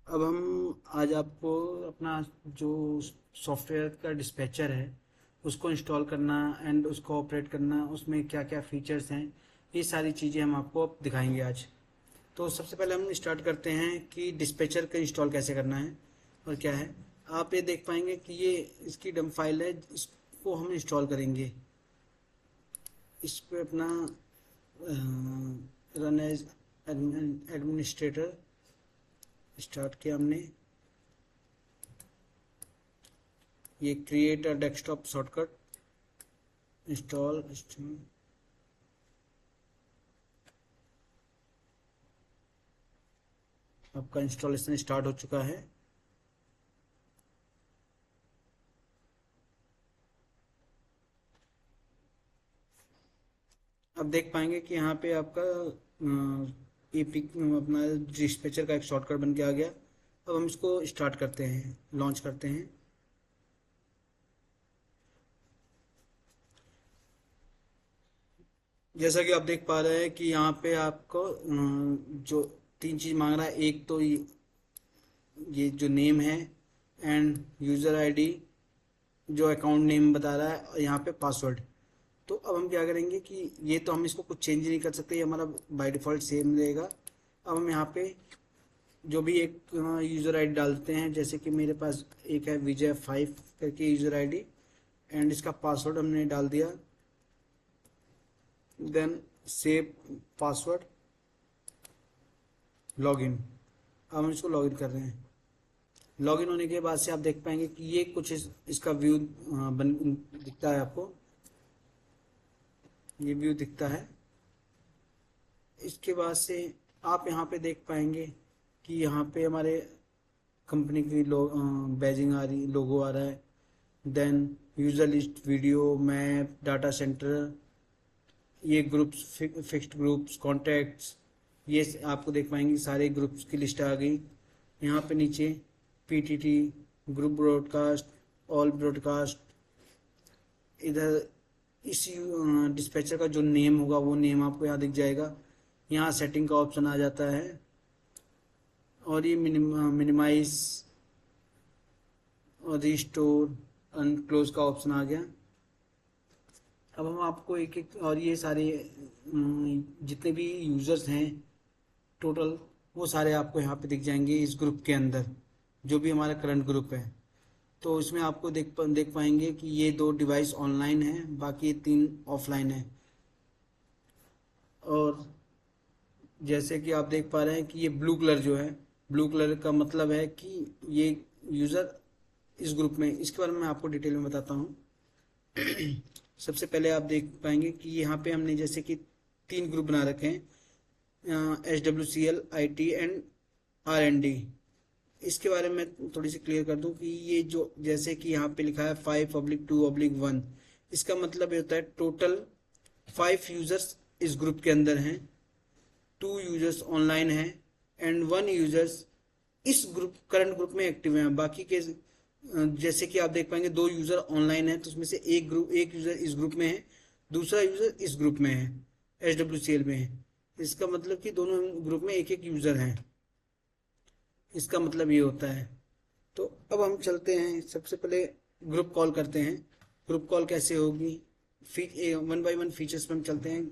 अब हम आज आपको अपना जो सॉफ्टवेयर का डिस्पैचर है उसको इंस्टॉल करना एंड उसको ऑपरेट करना, उसमें क्या क्या फीचर्स हैं, ये सारी चीज़ें हम आपको अब दिखाएंगे आज। तो सबसे पहले हम स्टार्ट करते हैं कि डिस्पैचर का इंस्टॉल कैसे करना है और क्या है। आप ये देख पाएंगे कि ये इसकी डम फाइल है, इसको हम इंस्टॉल करेंगे। इस पे अपना रन एज एडमिनिस्ट्रेटर स्टार्ट किया हमने। ये create a desktop shortcut install. आपका इंस्टॉलेशन स्टार्ट हो चुका है। अब देख पाएंगे कि यहाँ पे आपका एपिक अपना डिस्पैचर का एक शॉर्टकट बन के आ गया। अब हम इसको स्टार्ट करते हैं, लॉन्च करते हैं। जैसा कि आप देख पा रहे हैं कि यहाँ पे आपको जो तीन चीज़ मांग रहा है, एक तो ये जो नेम है एंड यूज़र आईडी जो अकाउंट नेम बता रहा है, और यहाँ पे पासवर्ड। तो अब हम क्या करेंगे कि ये तो हम इसको कुछ चेंज नहीं कर सकते, ये हमारा बाय डिफ़ॉल्ट सेम रहेगा। अब हम यहाँ पे जो भी एक यूज़र आईडी डालते हैं, जैसे कि मेरे पास एक है विजय 5 करके यूज़र आईडी, एंड इसका पासवर्ड हमने डाल दिया। Then save password, login. अब हम इसको लॉगिन कर रहे हैं। लॉगिन होने के बाद से आप देख पाएंगे कि ये कुछ इसका व्यू बन दिखता है आपको। ये व्यू दिखता है। इसके बाद से आप यहाँ पे देख पाएंगे कि यहाँ पे हमारे कंपनी की बैजिंग आ रही, लोगो आ रहा है। Then user list, video, map, data centre, ये ग्रुप्स, फिक्स्ड ग्रुप्स, कॉन्टैक्ट्स, ये आपको देख पाएंगे सारे ग्रुप्स की लिस्ट आ गई। यहाँ पे नीचे PTT, group broadcast, all broadcast. इधर इस डिस्पैचर का जो नेम होगा वो नेम आपको यहाँ दिख जाएगा। यहाँ सेटिंग का ऑप्शन आ जाता है, और ये मिनिमाइज और रिस्टोर अनक्लोज का ऑप्शन आ गया। अब हम आपको एक एक, और ये सारे जितने भी यूज़र्स हैं टोटल, वो सारे आपको यहाँ पे दिख जाएंगे इस ग्रुप के अंदर, जो भी हमारा करंट ग्रुप है। तो इसमें आपको देख पाएंगे कि ये 2 डिवाइस ऑनलाइन है, बाकी 3 ऑफलाइन है। और जैसे कि आप देख पा रहे हैं कि ये ब्लू कलर जो है, ब्लू कलर का मतलब है कि ये यूज़र इस ग्रुप में। इसके बारे में मैं आपको डिटेल में बताता हूँ। सबसे पहले आप देख पाएंगे कि यहाँ पे हमने जैसे कि 3 ग्रुप बना रखे हैं, SWCL, IT एंड R&D। इसके बारे में थोड़ी सी क्लियर कर दूं कि ये जो जैसे कि यहाँ पे लिखा है 5/2/1, इसका मतलब ये होता है टोटल 5 यूजर्स इस ग्रुप के अंदर हैं, 2 यूजर्स ऑनलाइन हैं, एंड 1 यूजर्स इस ग्रुप करंट ग्रुप में एक्टिव हैं। बाकी के जैसे कि आप देख पाएंगे 2 यूजर ऑनलाइन है, तो उसमें से एक यूजर इस ग्रुप में है, दूसरा यूजर इस ग्रुप में है, SWCL में है। इसका मतलब कि दोनों ग्रुप में एक एक यूजर हैं, इसका मतलब ये होता है। तो अब हम चलते हैं, सबसे पहले ग्रुप कॉल करते हैं। ग्रुप कॉल कैसे होगी, वन बाय वन फीचर्स पे हम चलते हैं।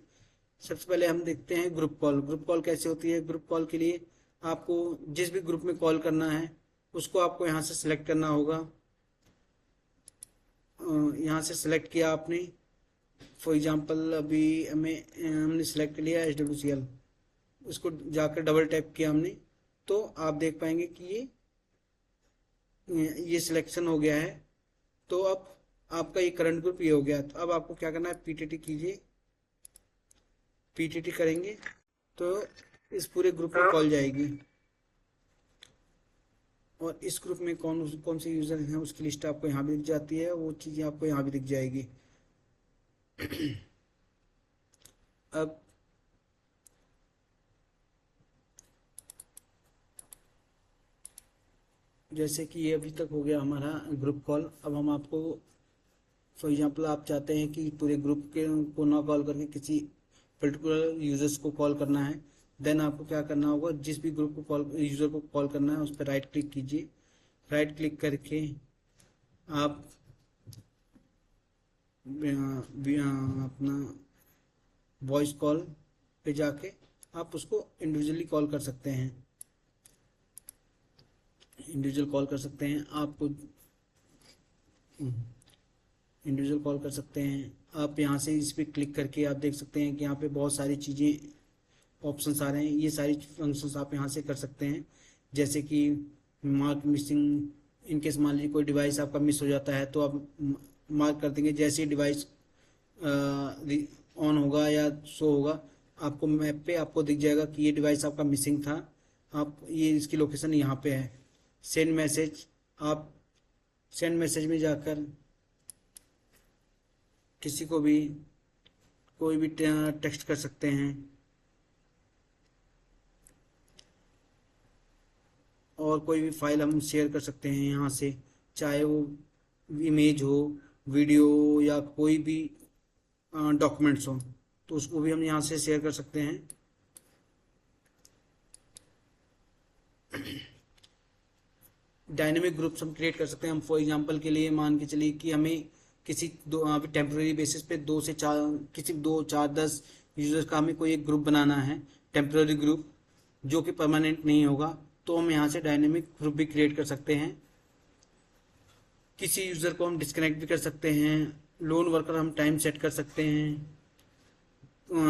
सबसे पहले हम देखते हैं ग्रुप कॉल। ग्रुप कॉल कैसे होती है। ग्रुप कॉल के लिए आपको जिस भी ग्रुप में कॉल करना है उसको आपको यहाँ से सिलेक्ट करना होगा। यहाँ से सिलेक्ट किया आपने, फॉर एग्जांपल अभी हमने सिलेक्ट कर लिया SWCL, उसको जाकर डबल टैप किया हमने, तो आप देख पाएंगे कि ये सिलेक्शन हो गया है। तो अब आपका ये करंट ग्रुप ये हो गया। तो अब आपको क्या करना है, पीटीटी कीजिए। पीटीटी करेंगे तो इस पूरे ग्रुप में कॉल जाएगी, और इस ग्रुप में कौन कौन से यूज़र हैं उसकी लिस्ट आपको यहाँ भी दिख जाती है, वो चीज़ें आपको यहाँ भी दिख जाएगी। अब जैसे कि ये अभी तक हो गया हमारा ग्रुप कॉल। अब हम आपको, फॉर एग्जांपल आप चाहते हैं कि पूरे ग्रुप के को ना कॉल करके किसी पर्टिकुलर यूजर्स को कॉल करना है, देन आपको क्या करना होगा, जिस भी ग्रुप को कॉल, यूज़र को कॉल करना है उस पर राइट क्लिक कीजिए। राइट क्लिक करके आप अपना वॉइस कॉल पे जाके आप उसको इंडिविजुअली कॉल कर सकते हैं, इंडिविजुअल कॉल कर सकते हैं आपको, इंडिविजुअल कॉल कर सकते हैं आप। यहाँ से इस पर क्लिक करके आप देख सकते हैं कि यहाँ पे बहुत सारी चीज़ें, ऑप्शंस आ रहे हैं। ये सारी फंक्शंस आप यहाँ से कर सकते हैं, जैसे कि मार्क मिसिंग, इनकेस मान लीजिए कोई डिवाइस आपका मिस हो जाता है तो आप मार्क कर देंगे। जैसे ही डिवाइस ऑन होगा या शो होगा, आपको मैप पे आपको दिख जाएगा कि ये डिवाइस आपका मिसिंग था, आप ये इसकी लोकेशन यहाँ पे है। सेंड मैसेज, आप सेंड मैसेज में जाकर किसी को भी कोई भी टेक्स्ट कर सकते हैं, और कोई भी फाइल हम शेयर कर सकते हैं यहाँ से, चाहे वो इमेज हो, वीडियो या कोई भी डॉक्यूमेंट्स हो, तो उसको भी हम यहाँ से शेयर कर सकते हैं। डायनेमिक ग्रुप्स हम क्रिएट कर सकते हैं। हम फॉर एग्जांपल के लिए मान के चलिए कि हमें किसी टेम्प्रेरी बेसिस पे 2 से 4, किसी 2, 4, 10 यूजर्स का हमें कोई एक ग्रुप बनाना है, टेम्प्रेरी ग्रुप जो कि परमानेंट नहीं होगा, तो हम यहाँ से डायनेमिक ग्रुप भी क्रिएट कर सकते हैं। किसी यूज़र को हम डिस्कनेक्ट भी कर सकते हैं, लोन वर्कर हम टाइम सेट कर सकते हैं,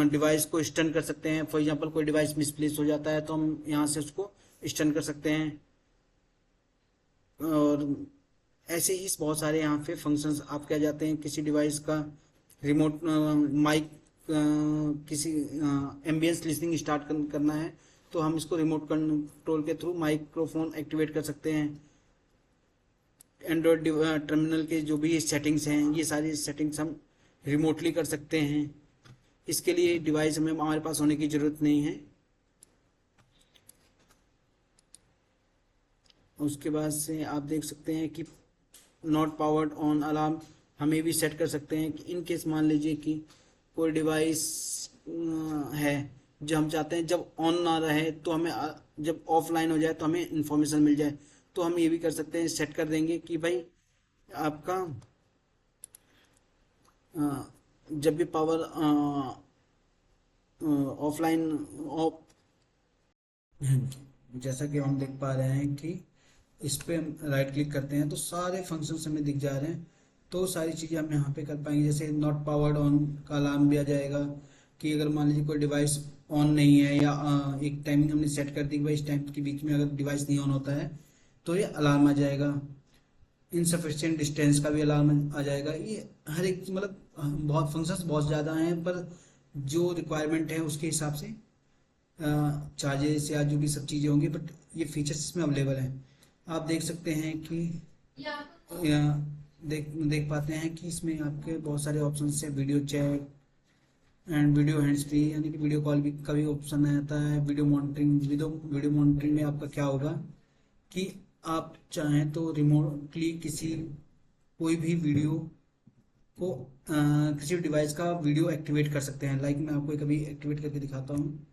डिवाइस को स्टन कर सकते हैं। फॉर एग्जांपल कोई डिवाइस मिसप्लेस हो जाता है तो हम यहाँ से उसको स्टन कर सकते हैं, और ऐसे ही बहुत सारे यहाँ पे फंक्शंस आप क्या जाते हैं। किसी डिवाइस का रिमोट माइक, किसी एम्बियंस लिसनिंग स्टार्ट करना है तो हम इसको रिमोट कंट्रोल के थ्रू माइक्रोफोन एक्टिवेट कर सकते हैं। एंड्रॉयड टर्मिनल के जो भी सेटिंग्स हैं, ये सारी सेटिंग्स हम रिमोटली कर सकते हैं। इसके लिए डिवाइस हमें हमारे पास होने की ज़रूरत नहीं है। उसके बाद से आप देख सकते हैं कि नॉट पावर्ड ऑन अलार्म हमें भी सेट कर सकते हैं कि इन केस मान लीजिए कि कोई डिवाइस है जो हम चाहते हैं जब ऑन ना रहे तो हमें जब ऑफलाइन हो जाए तो हमें इंफॉर्मेशन मिल जाए, तो हम ये भी कर सकते हैं, सेट कर देंगे कि भाई आपका जब भी पावर ऑफलाइन ऑफ, जैसा कि हम देख पा रहे हैं कि इस पे हम राइट क्लिक करते हैं तो सारे फंक्शंस हमें दिख जा रहे हैं, तो सारी चीज़ें हम यहाँ पे कर पाएंगे। जैसे नॉट पावर्ड ऑन का अलार्म भी आ जाएगा कि अगर मान लीजिए कोई डिवाइस ऑन नहीं है, या एक टाइमिंग हमने सेट कर दी कि भाई इस टाइम के बीच में अगर डिवाइस नहीं ऑन होता है तो ये अलार्म आ जाएगा। इनसफिशिएंट डिस्टेंस का भी अलार्म आ जाएगा। ये हर एक मतलब बहुत फंक्शंस बहुत ज़्यादा हैं, पर जो रिक्वायरमेंट है उसके हिसाब से चार्जेस या जो भी सब चीज़ें होंगी, बट ये फीचर्स इसमें अवेलेबल हैं। आप देख सकते हैं कि देख पाते हैं कि इसमें आपके बहुत सारे ऑप्शन हैं, video chat and video hands free, यानी कि वीडियो कॉल भी का भी ऑप्शन आता है। वीडियो मॉनिटरिंग, वीडियो मॉनिटरिंग में आपका क्या होगा कि आप चाहें तो रिमोटली किसी कोई भी वीडियो को किसी डिवाइस का वीडियो एक्टिवेट कर सकते हैं। लाइक मैं आपको कभी एक्टिवेट करके दिखाता हूँ।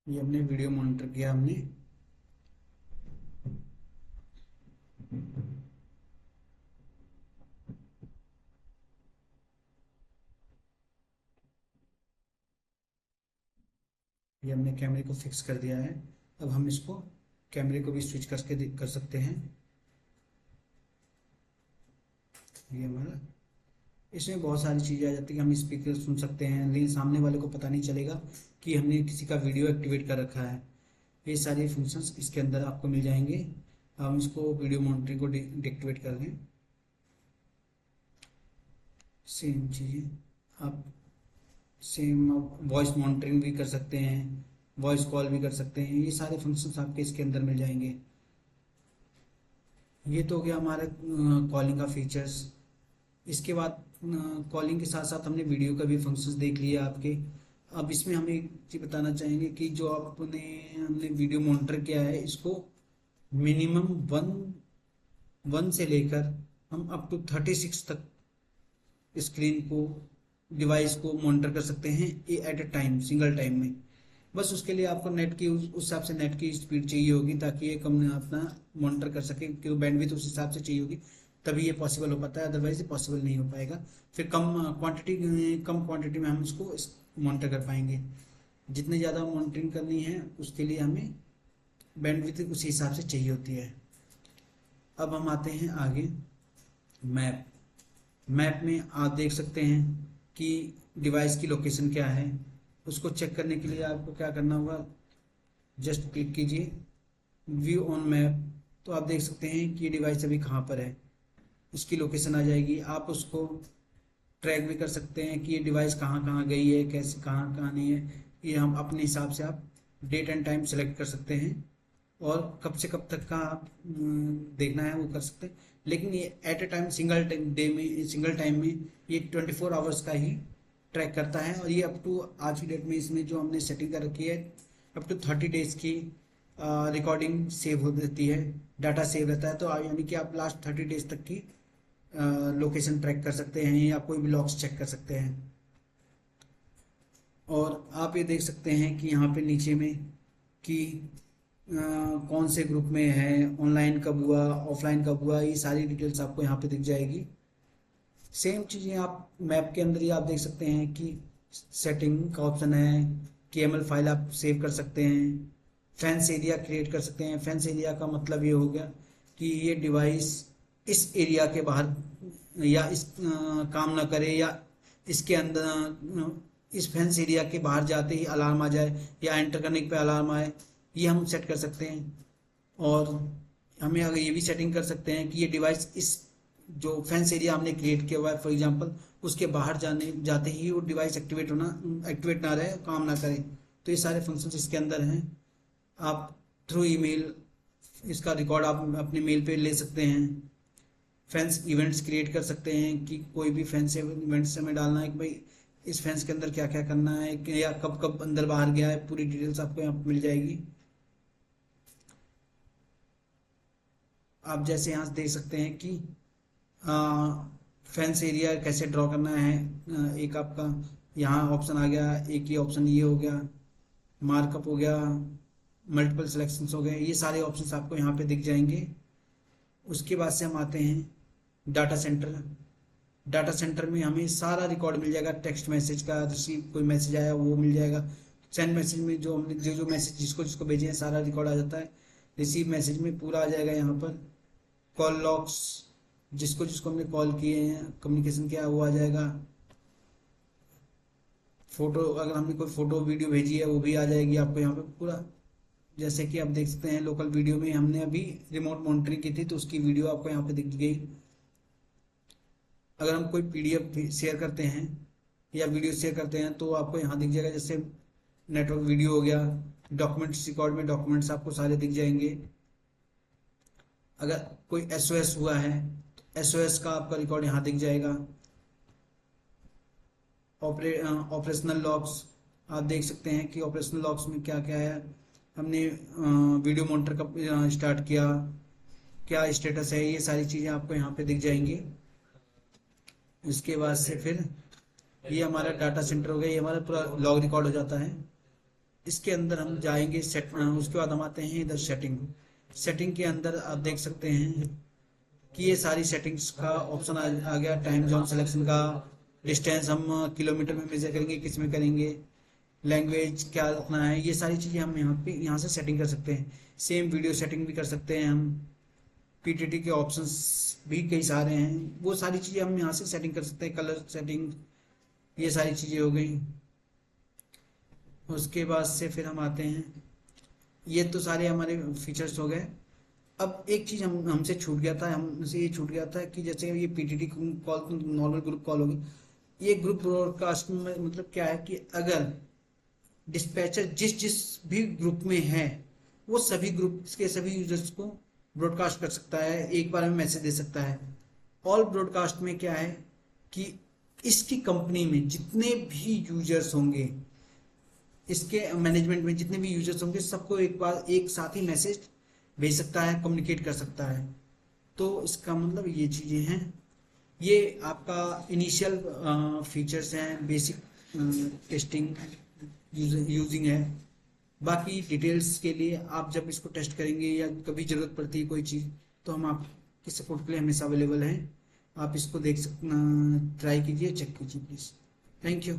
ये हमने वीडियो मॉनिटर किया हमने, ये हमने कैमरे को फिक्स कर दिया है। अब हम इसको कैमरे को भी स्विच करके कर सकते हैं। ये हमारा, इसमें बहुत सारी चीज़ें आ जाती है। हम स्पीकर सुन सकते हैं लेकिन सामने वाले को पता नहीं चलेगा कि हमने किसी का वीडियो एक्टिवेट कर रखा है। ये सारे फंक्शंस इसके अंदर आपको मिल जाएंगे। हम इसको वीडियो मॉनिटरिंग को डिएक्टिवेट कर दें। सेम चीज़ें आप सेम वॉइस मॉनिटरिंग भी कर सकते हैं, वॉइस कॉल भी कर सकते हैं। ये सारे फंक्शंस आपके इसके अंदर मिल जाएंगे। ये तो हो गया हमारा कॉलिंग का फीचर्स। इसके बाद कॉलिंग के साथ साथ हमने वीडियो का भी फंक्शंस देख लिया आपके। अब इसमें हम एक चीज़ बताना चाहेंगे कि जो हमने वीडियो मॉनिटर किया है, इसको मिनिमम वन से लेकर हम अप टू 36 तक स्क्रीन को, डिवाइस को मॉनिटर कर सकते हैं at a time, single time में। बस उसके लिए आपको नेट की उस हिसाब से नेट की स्पीड चाहिए होगी, ताकि ये कम अपना मॉनिटर कर सके, क्योंकि बैंडविड्थ उस हिसाब से चाहिए होगी, तभी ये पॉसिबल हो पाता है, अदरवाइज ये पॉसिबल नहीं हो पाएगा। फिर कम क्वांटिटी में हम इसको मॉनिटर कर पाएंगे। जितनी ज़्यादा मॉनिटरिंग करनी है उसके लिए हमें बैंडविड्थ उसी हिसाब से चाहिए होती है। अब हम आते हैं आगे, मैप। मैप में आप देख सकते हैं कि डिवाइस की लोकेशन क्या है। उसको चेक करने के लिए आपको क्या करना होगा, जस्ट क्लिक कीजिए व्यू ऑन मैप, तो आप देख सकते हैं कि ये डिवाइस अभी कहाँ पर है, उसकी लोकेशन आ जाएगी। आप उसको ट्रैक भी कर सकते हैं कि ये डिवाइस कहाँ कहाँ गई है, कैसे कहाँ कहाँ नहीं है। ये हम अपने हिसाब से आप डेट एंड टाइम सेलेक्ट कर सकते हैं, और कब से कब तक का आप देखना है वो कर सकते हैं। लेकिन ये at a time, single time में ये 24 आवर्स का ही ट्रैक करता है। और ये अप टू आज की डेट में इसमें जो हमने सेटिंग कर रखी है, अप टू 30 डेज की रिकॉर्डिंग सेव हो देती है, डाटा सेव रहता है। तो यानी कि आप लास्ट 30 डेज तक की लोकेशन ट्रैक कर सकते हैं, या कोई भी लॉग्स चेक कर सकते हैं। और आप ये देख सकते हैं कि यहाँ पे नीचे में कि कौन से ग्रुप में है, ऑनलाइन कब हुआ, ऑफलाइन कब हुआ, ये सारी डिटेल्स आपको यहाँ पे दिख जाएगी। सेम चीज़ें आप मैप के अंदर ही आप देख सकते हैं कि सेटिंग का ऑप्शन है, केएमएल फाइल आप सेव कर सकते हैं, फेंस एरिया क्रिएट कर सकते हैं। फेंस एरिया का मतलब ये हो गया कि ये डिवाइस इस एरिया के बाहर या इस काम ना करे, या इसके अंदर इस फेंस एरिया के बाहर जाते ही अलार्म आ जाए, या एंटर करने पे अलार्म आए, ये हम सेट कर सकते हैं। और हमें अगर ये भी सेटिंग कर सकते हैं कि ये डिवाइस इस जो फेंस एरिया हमने क्रिएट किया हुआ है फॉर एग्जांपल, उसके बाहर जाते ही वो डिवाइस एक्टिवेट ना रहे, काम ना करे। तो ये सारे फंक्शंस इसके अंदर हैं। आप थ्रू ईमेल इसका रिकॉर्ड आप अपने मेल पे ले सकते हैं। फैंस इवेंट्स क्रिएट कर सकते हैं कि कोई भी फैंस इवेंट्स हमें डालना है कि भाई इस फैंस के अंदर क्या क्या करना है, या कब कब अंदर बाहर गया है, पूरी डिटेल्स आपको यहाँ पर मिल जाएगी। आप जैसे यहाँ से देख सकते हैं कि फेंस एरिया कैसे ड्रॉ करना है। एक आपका यहाँ ऑप्शन आ गया, एक ही ऑप्शन ये हो गया, मार्कअप हो गया, मल्टीपल सिलेक्शंस हो गए, ये सारे ऑप्शंस आपको यहाँ पे दिख जाएंगे। उसके बाद से हम आते हैं डाटा सेंटर। डाटा सेंटर में हमें सारा रिकॉर्ड मिल जाएगा, टेक्स्ट मैसेज का, रिसीव कोई मैसेज आया वो मिल जाएगा, सेंड मैसेज में जो हमने जो मैसेज जिसको जिसको भेजे हैं सारा रिकॉर्ड आ जाता है, रिसीव मैसेज में पूरा आ जाएगा यहाँ पर, कॉल लॉग्स जिसको जिसको हमने कॉल किए हैं, कम्युनिकेशन किया वो आ जाएगा, फोटो अगर हमने कोई फोटो वीडियो भेजी है वो भी आ जाएगी आपको यहाँ पे पूरा। जैसे कि आप देख सकते हैं लोकल वीडियो में हमने अभी रिमोट मॉनिटरिंग की थी, तो उसकी वीडियो आपको यहाँ पे दिख गई। अगर हम कोई पीडीएफ शेयर करते हैं या वीडियो शेयर करते हैं तो आपको यहाँ दिख जाएगा, जैसे नेटवर्क वीडियो हो गया, डॉक्यूमेंट्स रिकॉर्ड में डॉक्यूमेंट्स आपको सारे दिख जाएंगे। अगर कोई एसओएस हुआ है तो एसओएस का आपका रिकॉर्ड यहाँ दिख जाएगा। ऑपरेशनल लॉग्स आप देख सकते हैं कि ऑपरेशनल लॉग्स में क्या क्या है, हमने वीडियो मॉनिटर कब स्टार्ट किया, क्या स्टेटस है, ये सारी चीज़ें आपको यहाँ पे दिख जाएंगी। इसके बाद से फिर ये हमारा डाटा सेंटर हो गया, ये हमारा पूरा लॉग रिकॉर्ड हो जाता है। इसके अंदर हम जाएंगे उसके बाद हम आते हैं इधर सेटिंग के अंदर आप देख सकते हैं कि ये सारी सेटिंग्स का ऑप्शन आ गया। टाइम जोन सिलेक्शन का, डिस्टेंस हम किलोमीटर में मेजर करेंगे, किस में करेंगे, लैंग्वेज क्या रखना है, ये सारी चीज़ें हम यहाँ से सेटिंग कर सकते हैं। सेम वीडियो सेटिंग भी कर सकते हैं हम, पीटीटी के ऑप्शंस भी कई सारे हैं, वो सारी चीज़ें हम यहाँ से सेटिंग कर सकते हैं। कलर सेटिंग, ये सारी चीज़ें हो गई। उसके बाद से फिर हम आते हैं, ये तो सारे हमारे फीचर्स हो गए। अब एक चीज़ हमसे छूट गया था, हमसे ये छूट गया था कि जैसे ये पीटीटी कॉल तो नॉर्मल ग्रुप कॉल होगी, ये ग्रुप ब्रॉडकास्ट में मतलब क्या है कि अगर डिस्पैचर जिस जिस भी ग्रुप में है वो सभी ग्रुप के सभी यूजर्स को ब्रॉडकास्ट कर सकता है, एक बार में मैसेज दे सकता है। ऑल ब्रॉडकास्ट में क्या है कि इसकी कंपनी में जितने भी यूजर्स होंगे, इसके मैनेजमेंट में जितने भी यूजर्स होंगे, सबको एक बार एक साथ ही मैसेज भेज सकता है, कम्युनिकेट कर सकता है। तो इसका मतलब ये चीज़ें हैं। ये आपका इनिशियल फीचर्स हैं, बेसिक टेस्टिंग यूजिंग है। बाकी डिटेल्स के लिए आप जब इसको टेस्ट करेंगे या कभी ज़रूरत पड़ती है कोई चीज़, तो हम आपकी सपोर्ट के लिए हमेशा अवेलेबल हैं। आप इसको देख सक ट्राई कीजिए, चेक कीजिए प्लीज़। Thank you.